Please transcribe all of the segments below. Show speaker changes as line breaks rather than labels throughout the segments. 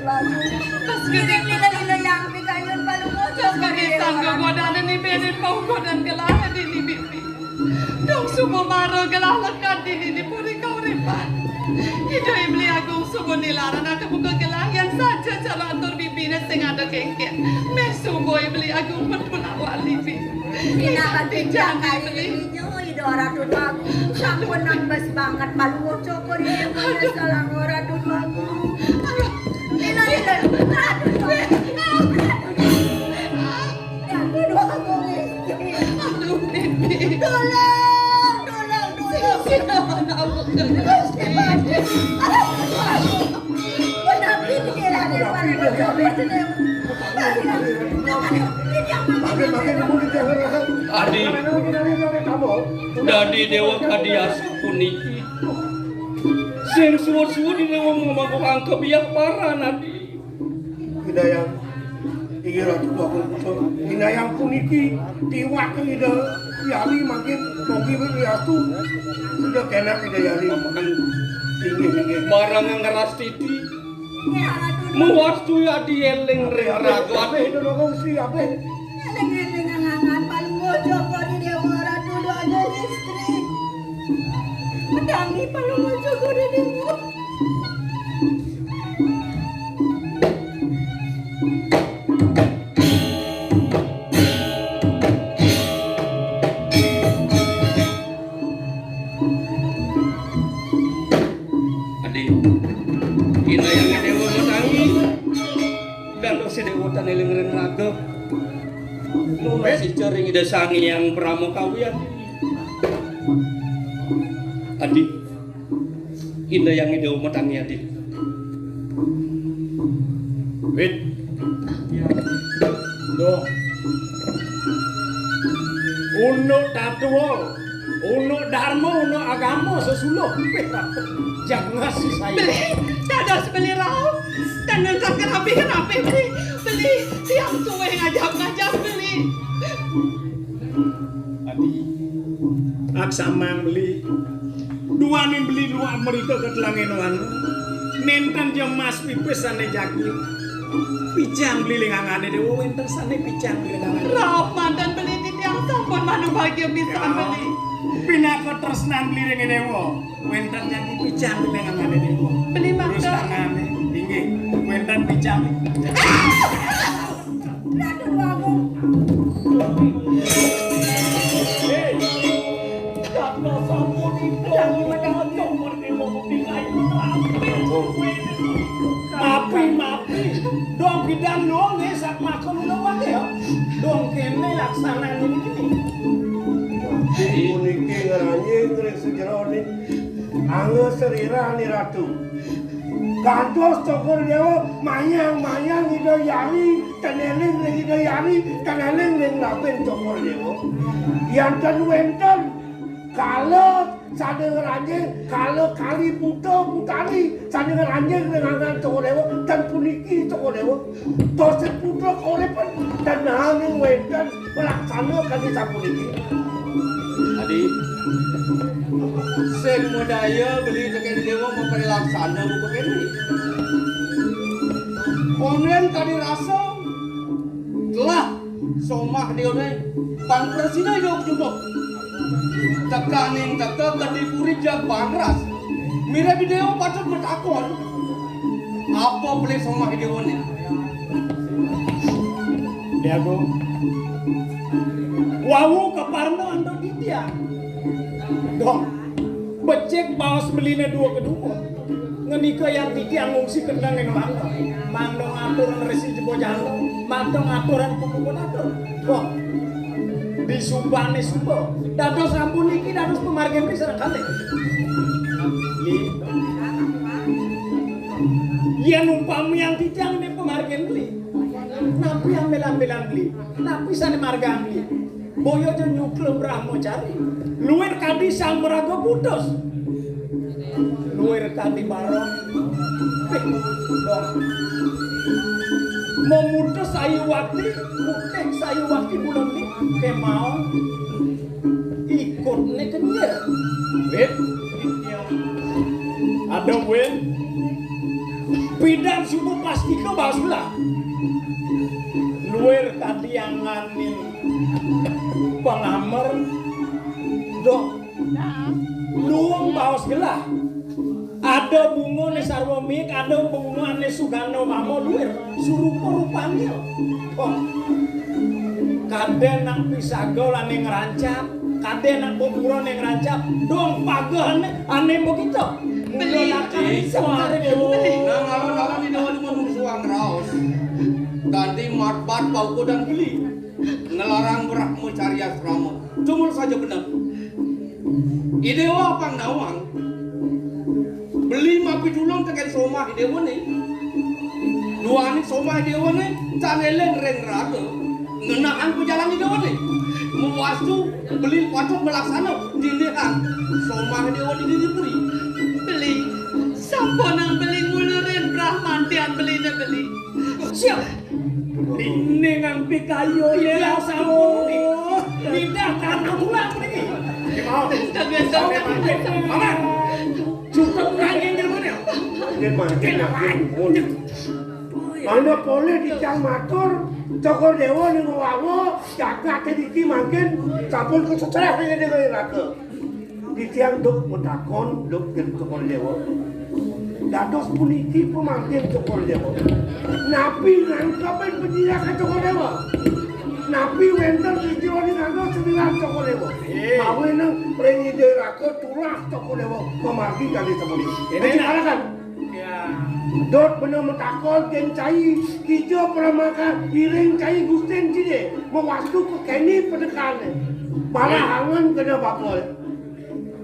Pas gede nila yang pikanyon palungo. Pas gede tanggo godanan ni Benin mau godan gelahan ini bibi. Dong sumumaro gelalakan ini puri kau repan. Ito ibli agong sugo nilaran ako buka gelahan saja cara atur bibina sing ada kengket. Mesugo ibli agong perpulawan libi.
Pinakatidyan kali ninyo, idoratun ako. Sampun nambas banget palungo cokor ini mga salang oratun ako. Nila, ratun ako. Aduh ako istri.
Aduh bibi.
Tolong.
Sinahan ako
Gusti Pati. Menapit kira ni palungo cokor ini.
Adi, dadi dewa kadias puniki. Sing suwur-suwur di dewa ngomong angka biak parah nadi.
Hidayang, ratu aku hidayang puniki tiwak ida yali makin mogi beriatu sudah kena hidayali makan tinggi
Barang yang ngeras titi. Muwastu ya di eling ring ragu
apa itu dong si apa
Eling-eling ang angan palungo cokor ini ratu doanya istri. Mendangi palungo cokor ini.
Ina yang dewa matangi dan si dewa tan eling ring ragu. Si cering ida sangi yang pramukawian. Adi, ina yang dewa matangi adi.
wait do uno tatuo uno dharma uno agama sesulo jangan ngasih saya
Dadas beli rau. Dan nanti kenapa beli tiang suwe ngajak beli.
Adi aksamang beli dua nih beli dua mereka ke telangenoan nenten jam mas pipes ane jaki picang beli lingangane dewa wenten sane picang beli lingangane
Rau mantan beli di tiang sampun manu bahagia bisa beli.
pinaka tresnan beli ring dewa wenten jaki picang beli lingangane dewa
Beli
terus
mangga.
tangane tinggi wenten picang
Ratu aku.
Mapi, dong bidang dong sak makan udah wae ya. Dong kene laksana ini. Puniki ngaranye ngrek sejerone. Angge serira ni ratu. Gantos cokor dewa mayang ida yari teneling ring ida yari teneling ring lapen cokor dewa. Yanten wenten kalau sadeng anjing kalau kali putari sadeng anjing dengan cokor dewa dan puniki cokor dewa. Dosen putra korepan dan nanging wenten melaksana kali sapuniki.
Adi, sen modaya beli tekan dewa mau pada laksana buku kene. Komen tadi rasa telah somah dia ni pan presiden yok juga. Tekaning teka kedipuri jag bangras. Mira video patut bertakon. Apa boleh somah dia ni?
Dia go. Wawu keparno ando dia. Dong. Becek bawas beline dua kedua. Ngenika yang tiki yang ngungsi kendang yang mangga. Mangdong aturan resi jebo jalo. Mangdong aturan pukul atur. Dong. Di subane subo. Dados ampun iki dados pemargen bisa kali. Iya numpami yang tijang ini pemargen beli. Napi yang belang-belang beli. Napi sana marga beli. Boyo jo nyukle brahmo cari. Luwer kadi sang meraga putus. Luwer kadi barong. Memutus sayu wakti, mutek sayu wakti bulan ni. Kemau ikut ni kenyir. Wait. Ada wen.
Bidan subuh pasti ke basula. Luar kadianganin pengamer dok luang baos gelah. Ada bunga ni sarwamik, ada bunga ni sugano mamo luar surupa rupanya. Oh, kade nak pisagol ane ngerancap, kade nak buburo ane ngerancap, dong pagah ane begitu.
Beli.
Nang alam-alam di dalam menung suang raos. Ganti marbat pauko dan beli. Ngelarang berak mencari asrama. Cuma saja benar. Idewa pang nawang. Beli mapi dulung tekan somah idewa ni. Dua ni somah idewa ni. Caneleng reng rada. Ngenaan pejalan idewa ni. Mewastu beli pacok melaksana. Dindihan. Somah idewa ni diberi.
Beli. Sampun ang beli ngulurin Brahman tian beli na beli.
Siap. Ini ngampi kayu ya sampun ni. Tidak karena pulang lagi. Mama. Cukup lagi di mana?
Dia makin mulut. Mana boleh dicang matur, cokor dewa ni ngawawo, jaga tadi makin sapul kesecerah ni dia raka. Ditiang duk mutakon, duk gen cokor dewa. Dados puniki pemakin cokor dewa. Napi nangkapan penjelasan cokor dewa. Napi wenter dijiro ni nganggo sembilan cokor dewa. Mawe nang rengi de raka tulah cokor dewa pemargi kali sepuli. Ini kan?
Ya.
Dot bener metakol ken cai kijo pramaka iring cai gusten cide mewastu ke keni pedekane. Para hangan kena bapol.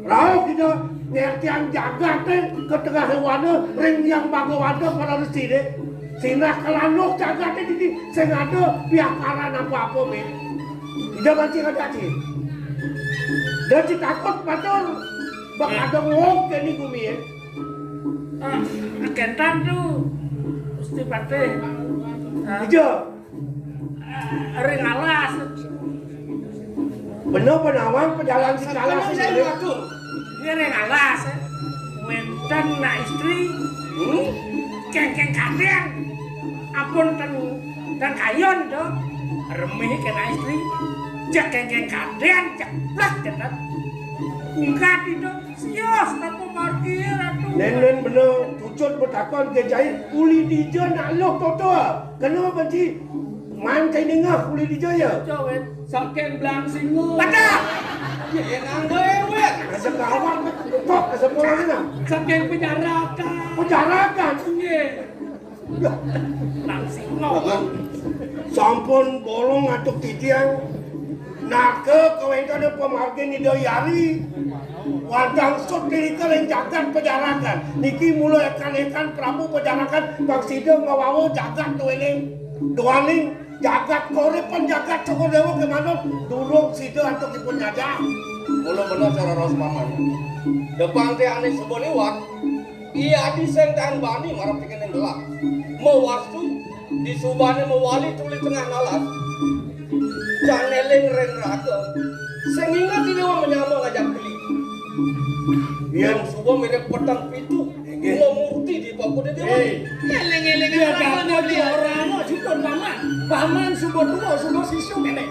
Rao kita ngertian jagat ke tengah hewana ring yang bagawada para resi de. Sinah kelanuk jagat di sengada piakaran apa-apa me. Tidak mancing ada cik. Dan si takut pator bak ada ngok keni gumi ya.
Kentan tu mesti pate.
Ijo.
Ring alas.
Bener penawang pejalan segala sini.
Ini ring alas. Wenten na istri. Keng-keng kadang. Apun dan kayon tu. Remih kena istri. Jak keng-keng kadang. Ceplak cepat. Ungkat itu. Sios tapi markir atu.
Nen bener tucut bertakon ke jahit uli dija nak loh toto. Kenapa benci? Man cai dengah uli dija ya.
Jawet saking belang singo.
Baca. Ya nganggo ewe.
Ada kawan kok ke sekolah ni nak.
Saking penjarakan.
Penjarakan.
Nggih. Belang singo.
Sampun bolong atuk titiang. Nake kawengkan pemargin ni yari. Wadang sut dirika yang jagat penjarakan. Niki mulai ikan Prabu penjarakan. Bang Sido ngawawo jagat tu ini. Duaning jagat kore penjagat cokor dewa kemana. Durung Sido antuk ipun nyajak.
Mula benar cara ros paman. Depan teh ane seboliwat. Iya di sengtan bani marap tiken yang gelap. Mewastu di subane mewali tuli tengah nalas. Janeleng reng raka. Sengingat ini orang menyama ngajak beli. Yang subuh mirip petang pitu. Memurti di paku dia dewa.
Eleng-eleng
Dia
ang Brahman na
dapat
beli.
orang no jutun paman. Paman subuh dua subuh sisu kene.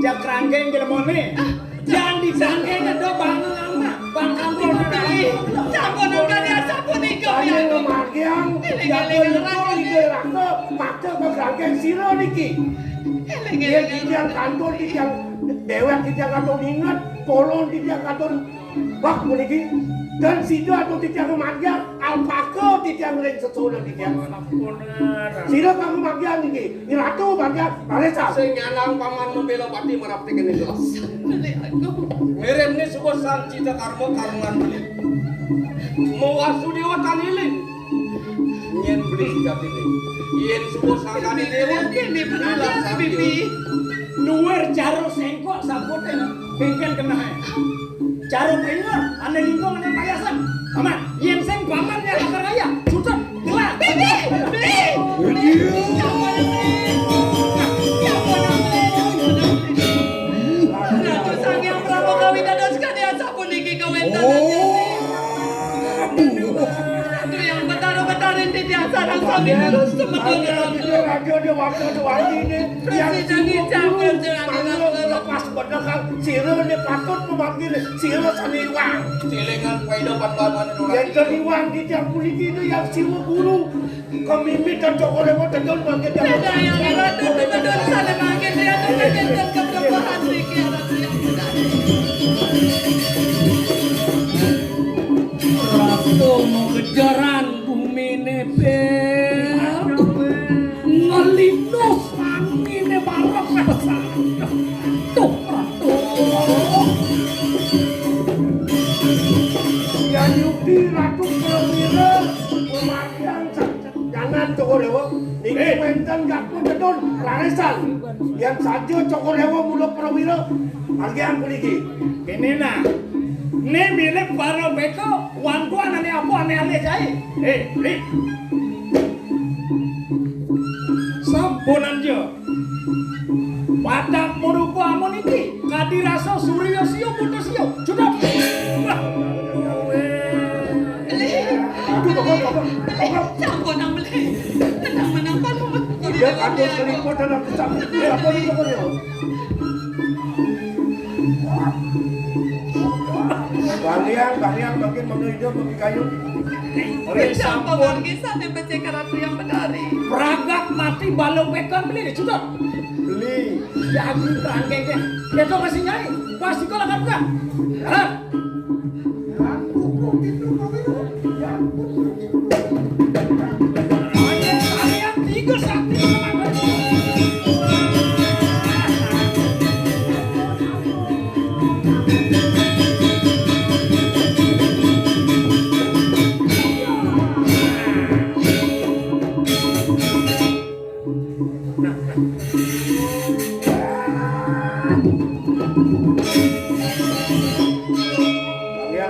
Dia keranggeng jelmone. Jangan disangkeng ada bang lama. Bang kampung
Beli. Sampun ang kanya, sampun ikaw
Kaya
yan.
ngemagiang, jaga lupa ide raka, maka berangkat siro niki. Dia
Eleng-eleng ang
titiang kantor, titiang dewek, titiang kantor ingat, polong titiang kantor bak niki. Dan sido atau titiang ngemagiang, alpaka titiang ring sesudah titiang. Sido kamu magiang niki, ini ratu bagian, balesa.
Sing nyanang paman membela pati marap tiken yang gelap.
beli ako.
Mirip ni sebuah sancita karma karangan beli. Mewastu dewa taniling. Nyen beli sikap ini. Yen sebuah sangkani dewa.
Kini penanda bibi.
Nuwer caro sengkok sabote bengkel kena hai. Caro penyor ane lingkong ane payasan. Paman, yen seng paman ya kakak raya. Sudah, gelar.
Bibi, beli. Sampun ang beli. Sampun ang beli. Ratu sang yang Prabu kawin dados kanya sampun niki kawin dados. Ratu yang betaro-betarin di dia sarang sami terus semedono.
Radio di waktu ini yang lepas bedakang siro ini patut memanggil siro saniwang.
Cilingan kehidupan baman itu
Yang saniwang di tiap polisi itu yang siro guru. Kemimpi dan cokolewo tentu manggil dia.
Ada yang ratu semedono sana makin dia tuh makin keberkahan pikiran yang
Ratu mau kejaran bumi nebel ngelindos angin barok rasa tuh ratu
Yang yukti ratu perwira pemakaian jangan cokolewo. Niki wenten gak pun tentu raresan. Yang saja cokolewo mula perwira bagian polisi.
kene nah ne milih baro beko wanku anane apa aneh-aneh jae li sampunan jo padak muruku amun iki kadirasa surya sio putus sio judok
campur nang beli. Tenang menampan umat.
Dia kandung seliput dalam kecampur. Apa ini cokolewo? Baliang bagian mengenai hidup bagi kayu.
Campur lagi sampai baca karatu yang bedari.
Pragak mati balong pekan beli deh judok
Beli.
jadi rangkengnya itu masih nyai pasti kau lakukan enggak hah kalian tiga sakti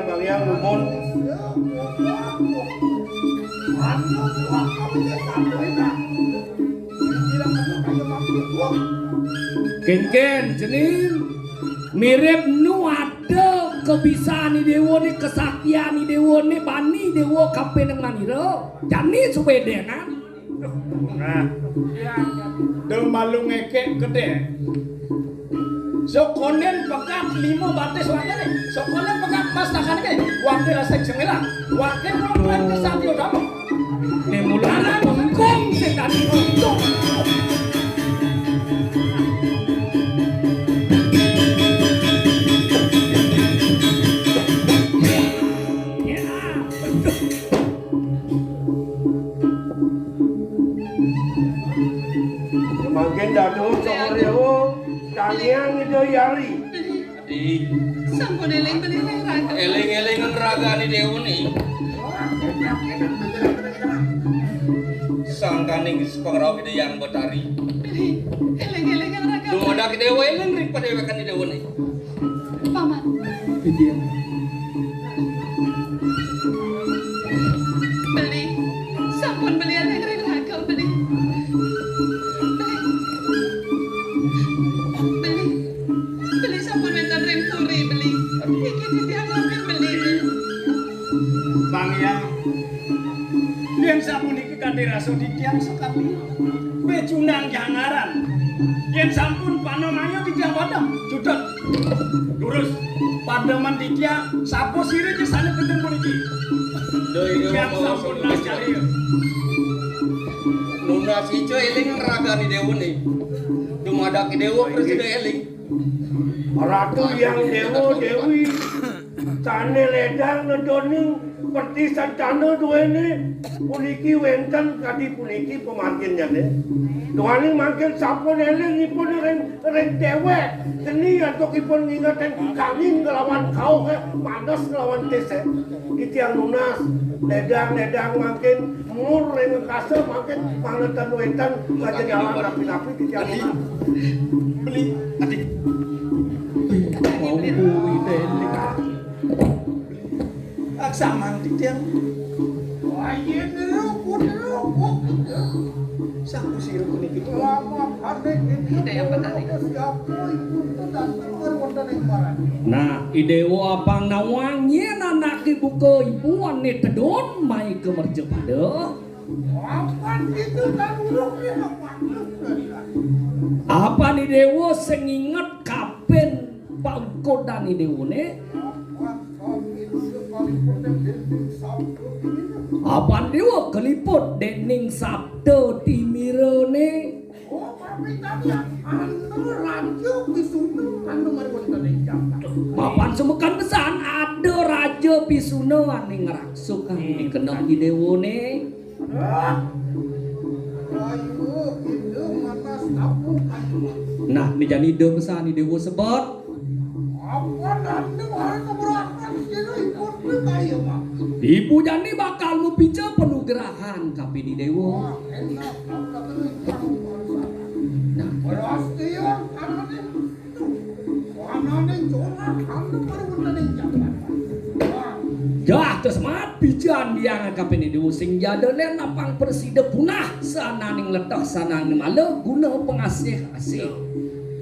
Baliang numpun.
Ken jenin mirip nu ada kebisaan ni dewa ni kesaktian ni dewa ni bani dewa kape nang maniro jani supede kan nah do malu ngekek gede sokonen pekat 5 batis wakene sokonen pekat mas takan ke wakil rasa jemela wakil mulai kesatio damo ne mulana mengkong sing tadi untung
Makin dadu cokolewo kalian itu yari.
Di
Sampun eling beli raga.
eling-elingan ragani dewa nih. Sangkaning pengraw kita yang betari.
Eling-eling yang raga.
Dumada kita dewa eling ring pada dewekan di dewa nih.
Paman. Beli. Sampun beli eling raga beli. Beli sampun wonten ring turi beli. Iki ditiangaken beli.
Bang ya yen sampun iki kanthi rasa ditiang sekapi pecunang jangaran yen sampun panemanya titiang wadam judek lurus pademan titiang sapa sire jesane penten puniki titiang sampun lajari
Nuna sico eling ragani dewa nih. Dumada kita dewa presiden eling.
Ratu yang dewa dewi tane ledang ngedoning seperti santana duene puniki wenten kadi puniki pemarginnya deh. Duaning makin sampun eling ipun reng dewek geni antukipun ngingetin kanging ngelawan kau ke mandos ngelawan tese kitiang lunas ledang makin mur reng kase makin mangetan wenten kajen jalan rapi-rapi kitiang lunas
beli adik mau kuwi delik aksaman titiang ayen ruput saku sira puniki nah idewo apang nawang yen anak ibu ke ibuan ni tedon mai ke merje pada
Apa itu tak uruk ya Pak?
Apa nih dewo sing inget kapan pangkodan nih dewo ne? Apa dewo keliput dening sabdo timirone?
Oh, tapi tadi anu raja Bisunu anu marwonten ing Jakarta.
Papan semekan pesan ada Raja Pisuna ning ngraksuk dikenal di dewone.
Ayo, itu mana sapu anu.
Nah, dijani de pesan di dewo sebut.
Apa nanti hari keberatan sini ikut kayu Pak.
Ibu jani bakal mupica penugrahan kapi di dewo.
Wah, enak apa kamu
Nah,
pasti ya karena itu. Wanane joran anu marwonten ing Jakarta. Wah,
jah terus mat pijan dia kapi di dewo sing jadone napang preside punah sananing letah sananing malu guna pengasih asih.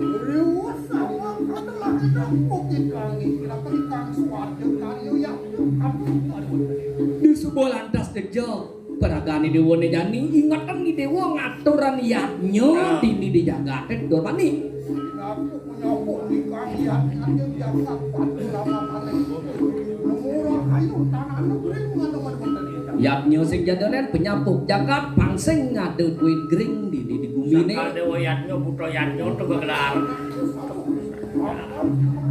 Riwus sama adalah kita bukit langit kira kang suatu karyo yang
Di sebuah lantas dejo peragani dewa jani ingatan ni dewa ngaturan yatnya dini dijagatin dormani.
aku menyobok di kalian ada jagat padu lama paling murah kayu tanah negeri mengadukan kontenitan.
Yatnya sing jadanen penyapuk jagat pangsing ngade duit gring di bumi ne.
Sakal dewa yatnya putra yatnya untuk gelar.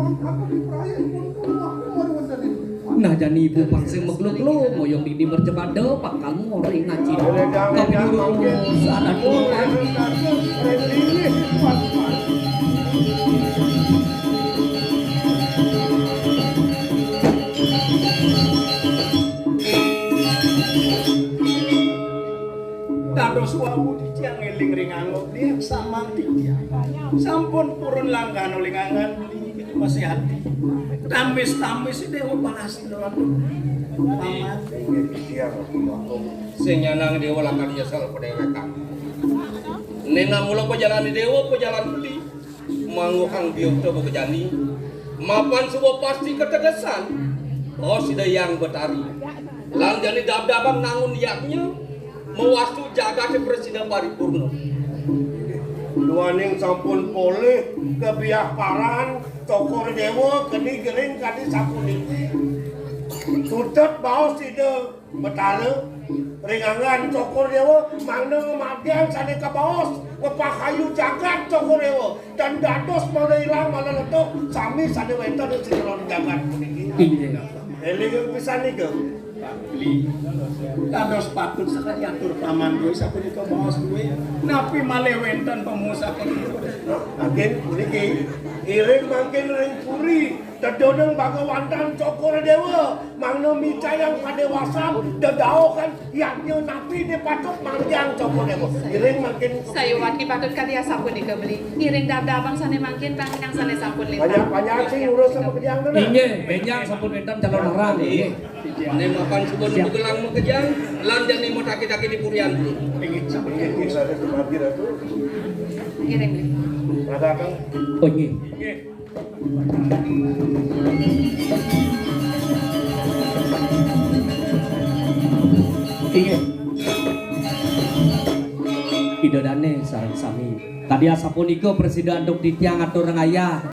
Aku diperayai pun aku mau kontenitan.
Nah jani ibu pangsing megluk-gluk moyong di bercepade pakal ngori ngaji. Tapi dulu sana dulu kan.
Dados wawu diciang eling ringango dia sama dia. Sampun purun langgan olingangan itu masih hati. Tamis-tamis dewa balas doang. Paman.
Sing nyanang dewa lakan nyesel pedewekan. Nena mula pejalan dewa pejalan beli. Manguhang biok coba kejani. Mapan sebuah pasti ketegasan. Oh sida yang betari. Lan jani dab-dabang nangun yaknya. Mewastu jaga ke presiden paripurna.
Luaning sampun poleh kebiah paran tokor dewa keni gering kadi sapuniki. Tutut baos ide betale ringangan cokor dewa mangna madian sane ka baos ngepahayu jagat cokor dewa dan dados mana ilang mana letuk sami sane wenten sing jagat puniki. Eling pisan iki.
Beli. Dados patut sakaya atur paman duwe sapunika baos duwe. Napi malewenten pemusa
Makin puniki iring makin ring puri dedodeng bagawantan cokor dewa mangno micayang padewasan dedaokan yaknya napi de patut mangjang cokor dewa iring makin
Sayuan ki patut kaliya sampun dikebeli. Iring dab-dabang sane mangkin bangkinang sane sampun lipat.
banyak sih urus sama kejang dulu
Inge benjang sampun entam calon orang nggih.
Ane makan sebelum digelang mau kejang. Lan jani mau taki-taki di purian.
bisa ada sebagian itu
Iring beli.
ada kan
Oh nggih. Inge. Idodane sareng sami. Tadi asapunika presiden dok ditiang atur ngaya.